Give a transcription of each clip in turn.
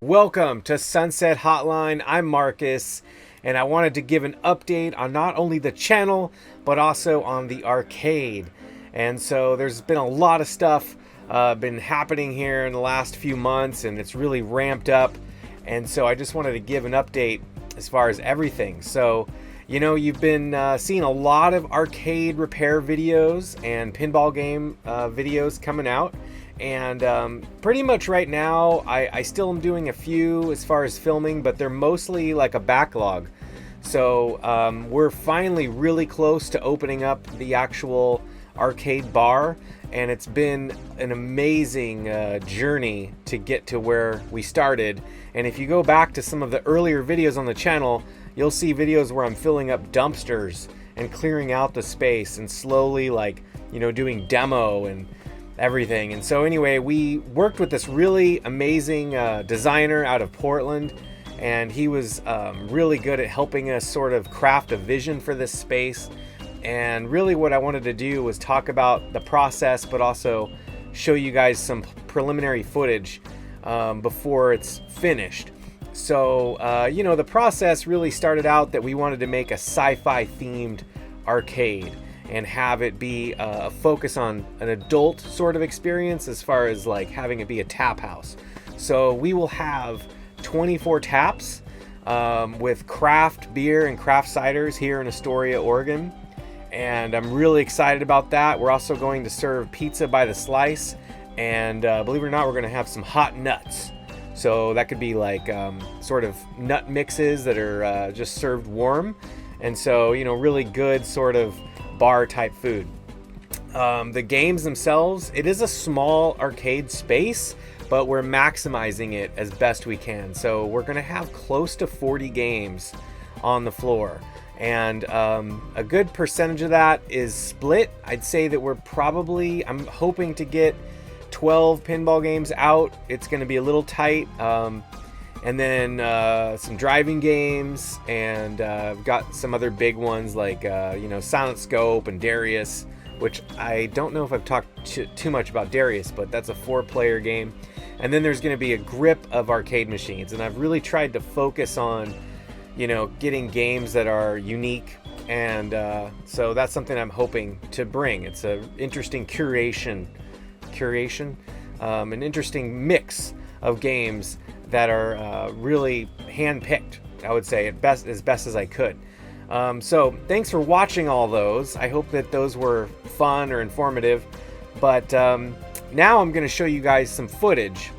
Welcome to Sunset Hotline. I'm Marcus, and I wanted to give an update on not only the channel, but also on the arcade. And so there's been a lot of stuff been happening here in the last few months, and it's really ramped up. And so I just wanted to give an update as far as everything. So, you know, you've been seeing a lot of arcade repair videos and pinball game videos coming out. And pretty much right now, I still am doing a few as far as filming, but they're mostly like a backlog. So we're finally really close to opening up the actual arcade bar, and it's been an amazing journey to get to where we started. And if you go back to some of the earlier videos on the channel, you'll see videos where I'm filling up dumpsters and clearing out the space and slowly, like, you know, doing demo and everything. And so anyway, we worked with this really amazing designer out of Portland, and he was really good at helping us sort of craft a vision for this space. And really what I wanted to do was talk about the process, but also show you guys some preliminary footage before it's finished. So you know, the process really started out that we wanted to make a sci-fi themed arcade and have it be a focus on an adult sort of experience, as far as like having it be a tap house. So we will have 24 taps with craft beer and craft ciders here in Astoria, Oregon. And I'm really excited about that. We're also going to serve pizza by the slice. And believe it or not, we're gonna have some hot nuts. So that could be like sort of nut mixes that are just served warm. And so, you know, really good sort of bar type food. The games themselves, it is a small arcade space, but we're maximizing it as best we can. So we're gonna have close to 40 games on the floor, and a good percentage of that is split. I'd say that I'm hoping to get 12 pinball games out. It's gonna be a little tight. And then some driving games, and I've got some other big ones like you know, Silent Scope and Darius, which I don't know if I've talked too much about Darius, but that's a 4-player game. And then there's going to be a grip of arcade machines, and I've really tried to focus on, you know, getting games that are unique, and so that's something I'm hoping to bring. It's an interesting curation, an interesting mix of games that are really hand-picked, I would say, as best as I could. So thanks for watching all those. I hope that those were fun or informative. But now I'm going to show you guys some footage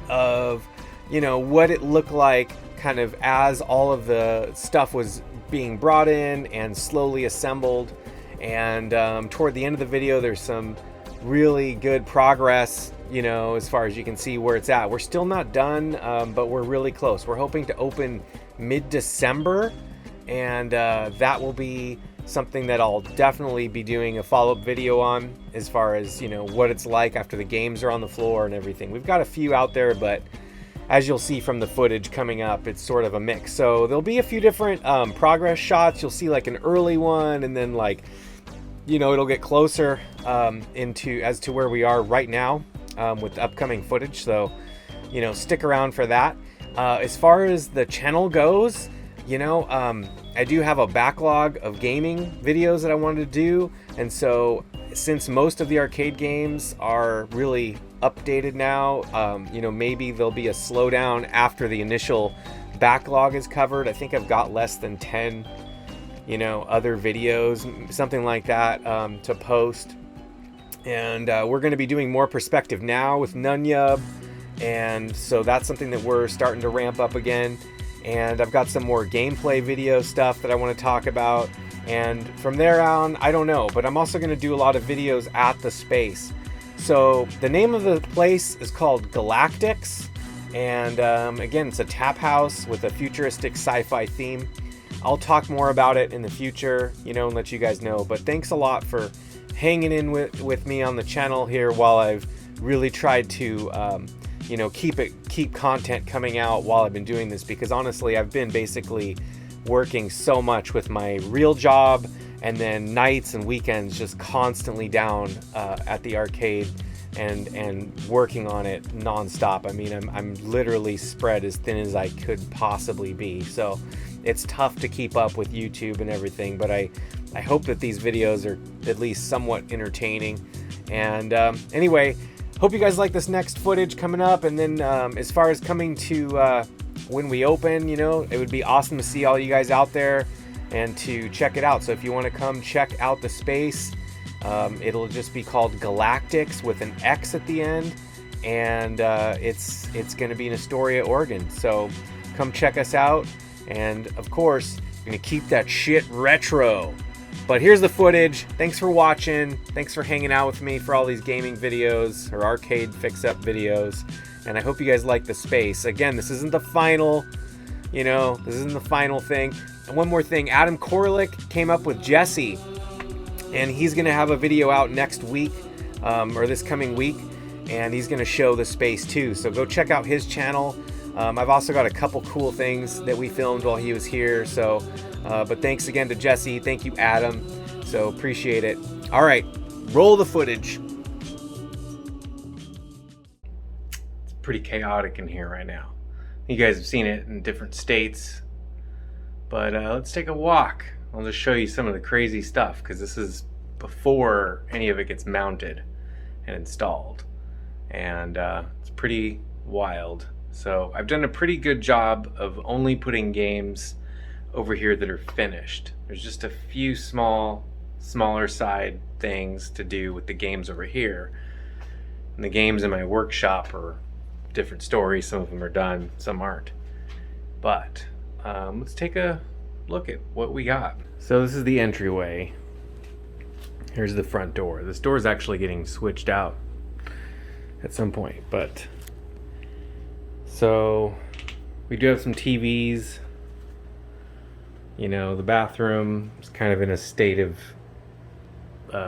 of, you know, what it looked like kind of as all of the stuff was being brought in and slowly assembled. And toward the end of the video, there's some really good progress, you know, as far as you can see where it's at. We're still not done, but we're really close. We're hoping to open mid-December, and that will be something that I'll definitely be doing a follow-up video on, as far as, you know, what it's like after the games are on the floor and everything. We've got a few out there, but as you'll see from the footage coming up, it's sort of a mix. So there'll be a few different progress shots. You'll see like an early one, and then, like, you know, it'll get closer as to where we are right now with the upcoming footage. So, you know, stick around for that. As far as the channel goes, you know, I do have a backlog of gaming videos that I wanted to do. And so since most of the arcade games are really updated now, you know, maybe there'll be a slowdown after the initial backlog is covered. I think I've got less than 10, you know, other videos, something like that, to post. And we're going to be doing more perspective now with Nunyub, and so that's something that we're starting to ramp up again. And I've got some more gameplay video stuff that I want to talk about, and from there on, I don't know, but I'm also going to do a lot of videos at the space. So the name of the place is called Galactix, and again, it's a tap house with a futuristic sci-fi theme. I'll talk more about it in the future, you know, and let you guys know. But thanks a lot for hanging in with me on the channel here while I've really tried to, you know, keep content coming out while I've been doing this, because honestly, I've been basically working so much with my real job, and then nights and weekends just constantly down at the arcade and working on it nonstop. I mean, I'm literally spread as thin as I could possibly be. So it's tough to keep up with YouTube and everything, but I hope that these videos are at least somewhat entertaining. And anyway, hope you guys like this next footage coming up. And then as far as coming to when we open, you know, it would be awesome to see all you guys out there and to check it out. So if you want to come check out the space, it'll just be called Galactix with an X at the end, and it's going to be in Astoria, Oregon. So come check us out, and of course, we're going to keep that shit retro. But here's the footage. Thanks for watching. Thanks for hanging out with me for all these gaming videos or arcade fix-up videos. And I hope you guys like the space. Again, this isn't the final, you know, this isn't the final thing. And one more thing, Adam Korlick came up with Jesse, and he's going to have a video out next week, or this coming week, and he's going to show the space too. So go check out his channel. I've also got a couple cool things that we filmed while he was here. So, but thanks again to Jesse. Thank you, Adam. So appreciate it. All right, roll the footage. It's pretty chaotic in here right now. You guys have seen it in different states, but let's take a walk. I'll just show you some of the crazy stuff, because this is before any of it gets mounted and installed, and it's pretty wild. So I've done a pretty good job of only putting games over here that are finished. There's just a few smaller side things to do with the games over here, and the games in my workshop are different stories. Some of them are done, some aren't. But let's take a look at what we got. So this is the entryway. Here's the front door. This door is actually getting switched out at some point, but so we do have some TVs. You know, the bathroom is kind of in a state of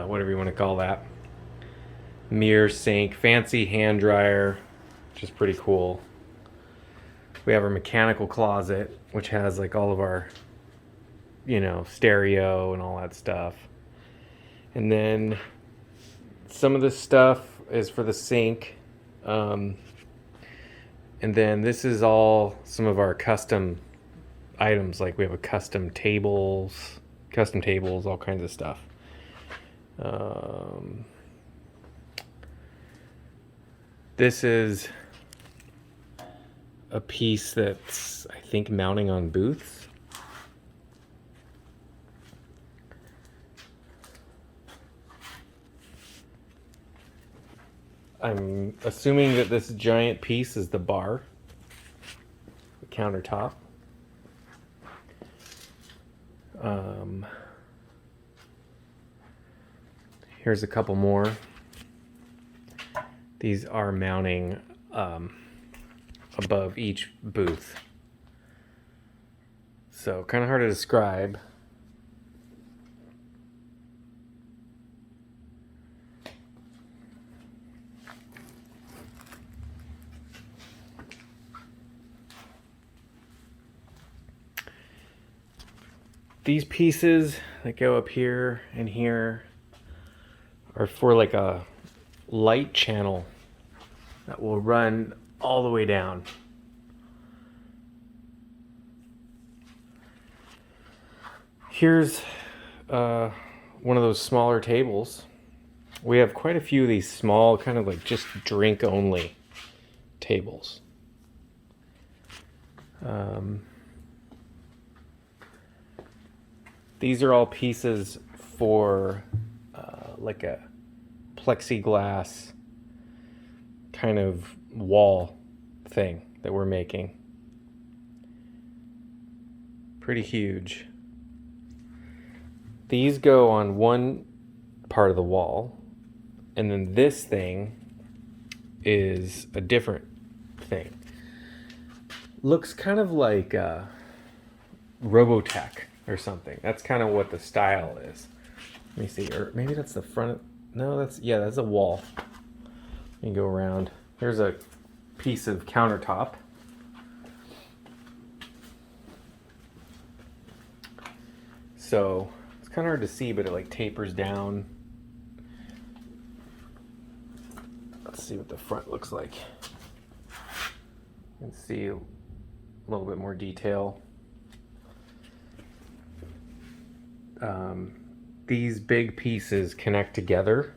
whatever you want to call that. Mirror, sink, fancy hand dryer, which is pretty cool. We have our mechanical closet, which has like all of our, you know, stereo and all that stuff. And then some of this stuff is for the sink. And then this is all some of our custom items. Like we have a custom tables, all kinds of stuff. This is a piece that's, I think, mounting on booths. I'm assuming that this giant piece is the bar, the countertop. Here's a couple more. These are mounting above each booth. So kind of hard to describe. These pieces that go up here and here are for like a light channel that will run all the way down. Here's one of those smaller tables. We have quite a few of these small, kind of like just drink only tables. These are all pieces for like a plexiglass kind of wall thing that we're making. Pretty huge. These go on one part of the wall, and then this thing is a different thing. Looks kind of like Robotech or something. That's kind of what the style is. Let me see, or maybe that's the front. No, that's a wall. Let me go around. Here's a piece of countertop. So it's kind of hard to see, but it like tapers down. Let's see what the front looks like. You can see a little bit more detail. These big pieces connect together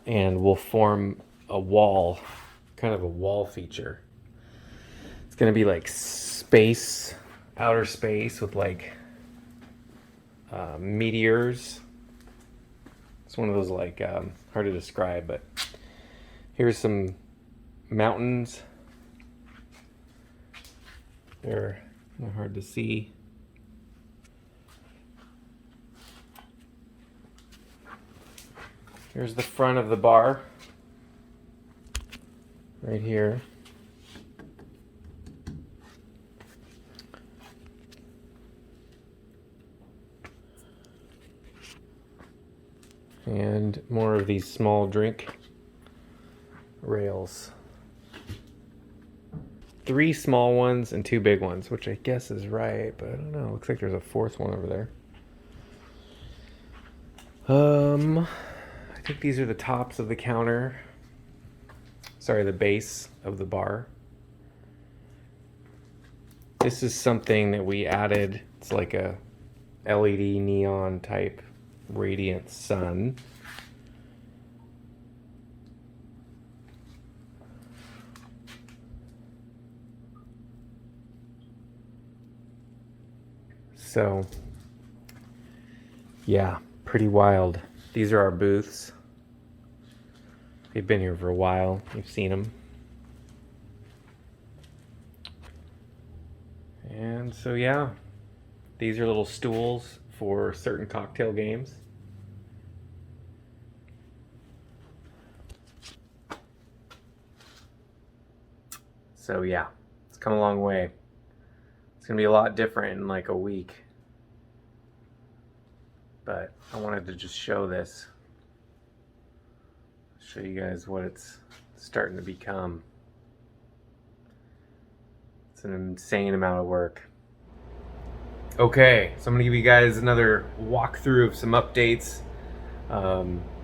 and will form a wall, kind of a wall feature. It's going to be like space, outer space with like meteors. It's one of those like hard to describe, but here's some mountains. They're hard to see. Here's the front of the bar, right here. And more of these small drink rails. 3 small ones and 2 big ones, which I guess is right, but I don't know. Looks like there's a 4th one over there. I think these are the tops of the counter. Sorry, the base of the bar. This is something that we added. It's like a LED neon type radiant sun. So, yeah, pretty wild. These are our booths. They've been here for a while. You've seen them. And so, yeah, these are little stools for certain cocktail games. So, yeah, it's come a long way. It's going to be a lot different in like a week. But I wanted to just show this. Show you guys what it's starting to become. It's an insane amount of work. Okay, so I'm gonna give you guys another walkthrough of some updates.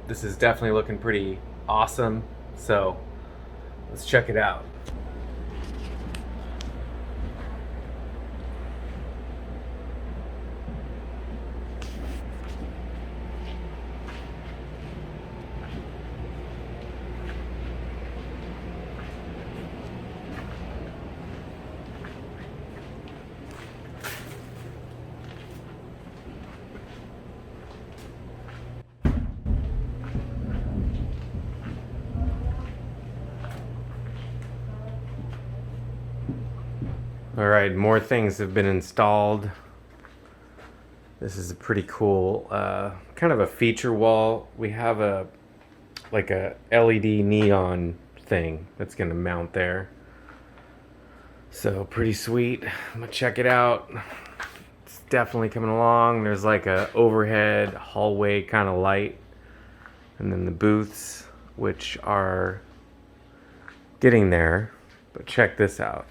This is definitely looking pretty awesome, so let's check it out. All right, more things have been installed. This is a pretty cool, kind of a feature wall. We have a LED neon thing that's gonna mount there. So pretty sweet. I'm gonna check it out. It's definitely coming along. There's like a overhead hallway kind of light, and then the booths, which are getting there. But check this out.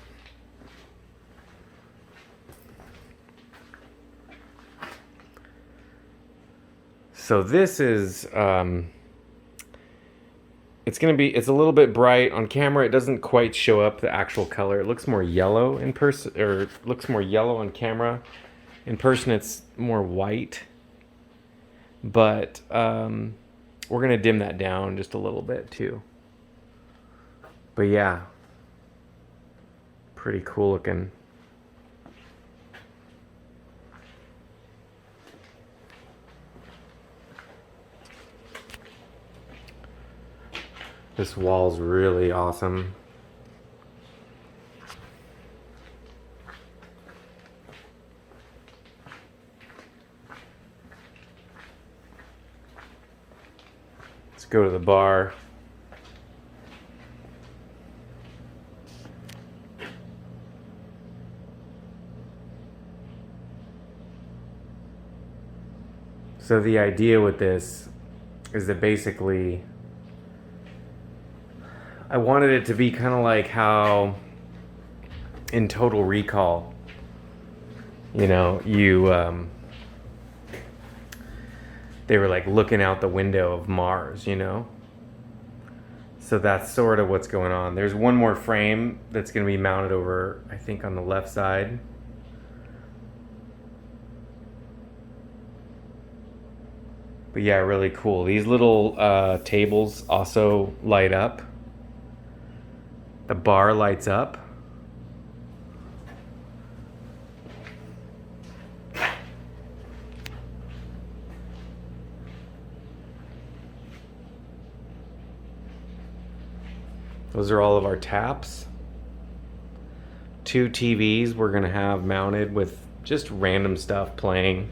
So this is, it's a little bit bright on camera. It doesn't quite show up the actual color. It looks more yellow in person, or it looks more yellow on camera. In person, it's more white. But we're gonna dim that down just a little bit too. But yeah, pretty cool looking. This wall's really awesome. Let's go to the bar. So the idea with this is that basically I wanted it to be kind of like how in Total Recall, you know, they were like looking out the window of Mars, you know? So that's sort of what's going on. There's one more frame that's going to be mounted over, I think, on the left side. But yeah, really cool. These little tables also light up. The bar lights up. Those are all of our taps. 2 TVs we're gonna have mounted with just random stuff playing.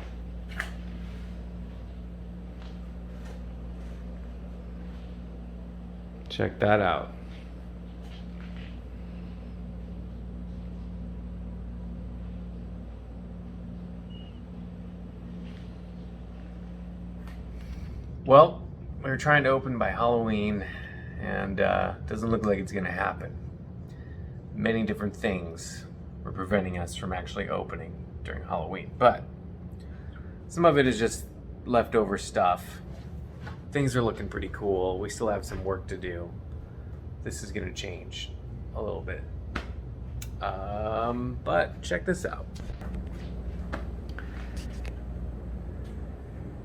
Check that out. Well, we were trying to open by Halloween, and doesn't look like it's gonna happen. Many different things were preventing us from actually opening during Halloween, but some of it is just leftover stuff. Things are looking pretty cool. We still have some work to do. This is gonna change a little bit. But check this out.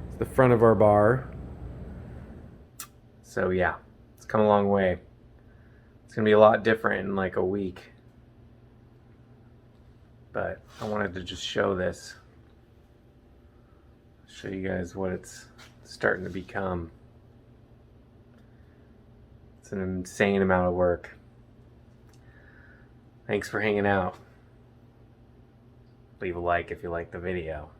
It's the front of our bar. So yeah, it's come a long way. It's gonna be a lot different in like a week. But I wanted to just show this. Show you guys what it's starting to become. It's an insane amount of work. Thanks for hanging out. Leave a like if you like the video.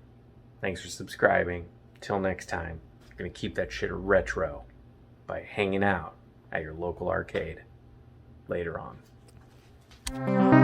Thanks for subscribing. Till next time, I'm gonna keep that shit retro by hanging out at your local arcade later on.